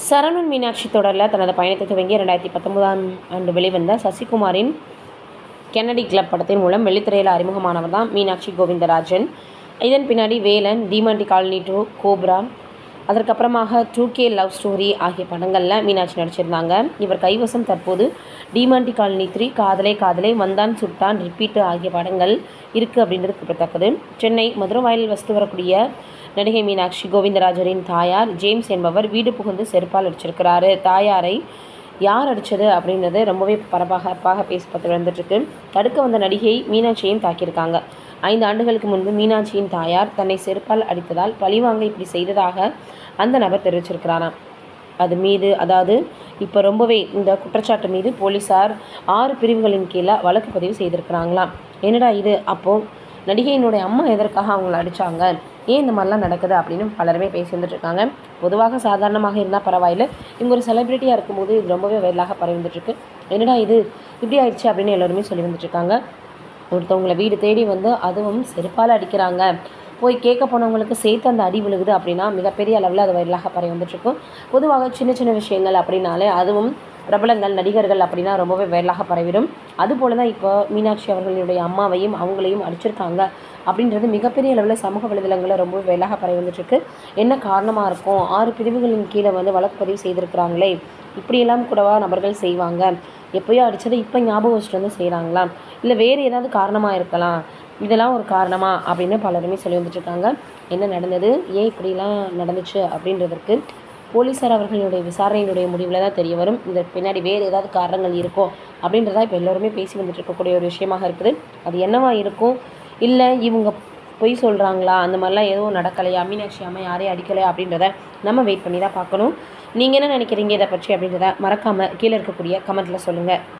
சரவணன் மீனாட்சி தொடரில் தனது பயணத்தை துவங்கி 2019ஆம் ஆண்டு வெளிவந்த சசிகுமாரின் கென்னடி கிளப் படத்தின் மூலம் வெள்ளித்திரையில் அறிமுகமானவர் தான் மீனாட்சி கோவிந்தராஜன். இதன் பின்னாடி வேலன், டிமாண்டி காலனி 2, கோப்ரா, அதற்கப்புறமாக 2K லவ் ஸ்டோரி ஆகிய படங்களில் மீனாட்சி நடிச்சிருந்தாங்க. இவர் கைவசம் தற்போது டிமாண்டி காலனி 3, காதலே காதலே, வந்தான் சுட்டான், ரிப்பீட்டு ஆகிய படங்கள் இருக்குது அப்படின்றது குறிப்பிடத்தக்கது. சென்னை மதுரவாயலில் வசித்து வரக்கூடிய நடிகை மீனாட்சி கோவிந்தராஜரின் தாயார் ஜேம்ஸ் என்பவர் வீடு புகுந்து செருப்பால் அடிச்சிருக்கிறாரு. தாயாரை யார் அடித்தது அப்படின்றது ரொம்பவே பரபரப்பாக பேசப்பட்டு வந்துட்டுருக்கு. தடுக்க வந்த நடிகை மீனாட்சியையும் தாக்கியிருக்காங்க. 5 ஆண்டுகளுக்கு முன்பு மீனாட்சியின் தாயார் தன்னை செருப்பால் அடித்ததால் பழிவாங்க இப்படி செய்ததாக அந்த நபர் தெரிவிச்சிருக்கிறாராம். அதாவது இப்போ ரொம்பவே இந்த குற்றச்சாட்டு மீது போலீஸார் 6 பிரிவுகளின் கீழே வழக்கு பதிவு செய்திருக்கிறாங்களாம். என்னடா இது, அப்போது நடிகையினுடைய அம்மா எதற்காக அவங்கள அடித்தாங்க, ஏன் இந்த மாதிரிலாம் நடக்குது அப்படின்னு பலருமே பேசி வந்துட்டுருக்காங்க. பொதுவாக சாதாரணமாக இருந்தால் பரவாயில்லை, இவங்க ஒரு செலிப்ரிட்டியாக இருக்கும்போது இது ரொம்பவே வைரலாக பரவி வந்துட்டுருக்கு. என்னடா இது இப்படி ஆயிடுச்சு அப்படின்னு எல்லோருமே சொல்லி வந்துட்டுருக்காங்க. ஒருத்தவங்களை வீடு தேடி வந்து அதுவும் செருப்பால் அடிக்கிறாங்க, போய் கேட்க போனவங்களுக்கு சேர்த்து அந்த அடி விழுகுது அப்படின்னா மிகப்பெரிய அளவில் அது வைரலாக பரவி வந்துட்டுருக்கும். பொதுவாக சின்ன சின்ன விஷயங்கள் அப்படின்னாலே, அதுவும் பிரபலங்கள், நடிகர்கள் அப்படின்னா ரொம்பவே வைரலாக பரவிடும். அதுபோல தான் இப்போ மீனாட்சி அவர்களுடைய அம்மாவையும் அவங்களையும் அடிச்சிருக்காங்க அப்படின்றது மிகப்பெரிய அளவில் சமூக வலைதளங்களில் ரொம்ப வைரலாக பரவி வந்துட்டுருக்கு. என்ன காரணமாக இருக்கும், 6 பிரிவுகளின் கீழே வந்து வழக்கு பதிவு செய்திருக்கிறாங்களே, இப்படியெல்லாம் கூடவா நபர்கள் செய்வாங்க, எப்போயோ அடித்ததை இப்போ ஞாபகம் வச்சுட்டு வந்து செய்கிறாங்களா, இல்லை வேறு ஏதாவது காரணமாக இருக்கலாம், இதெல்லாம் ஒரு காரணமா அப்படின்னு பலருமே சொல்லி வந்துட்டுருக்காங்க. என்ன நடந்தது, ஏன் இப்படிலாம் நடந்துச்சு அப்படின்றதற்கு போலீஸார் அவர்களுடைய விசாரணையினுடைய முடிவில் தான் தெரிய வரும். இதற்கு பின்னாடி வேறு ஏதாவது காரணங்கள் இருக்கும் அப்படின்றதா இப்போ எல்லோருமே பேசி வந்துட்டு இருக்கக்கூடிய ஒரு விஷயமாக இருக்குது. அது என்னவா இருக்கும், இல்லை இவங்க பொய் சொல்கிறாங்களா, அந்த மாதிரிலாம் எதுவும் நடக்கலையா, மீனாட்சி அம்மா யாரையும் அடிக்கலையா அப்படின்றத நம்ம வெயிட் பண்ணி தான் பார்க்கணும். நீங்கள் என்ன நினைக்கிறீங்க இதை பற்றி அப்படின்றத மறக்காமல் கீழே இருக்கக்கூடிய கமெண்ட்டில் சொல்லுங்கள்.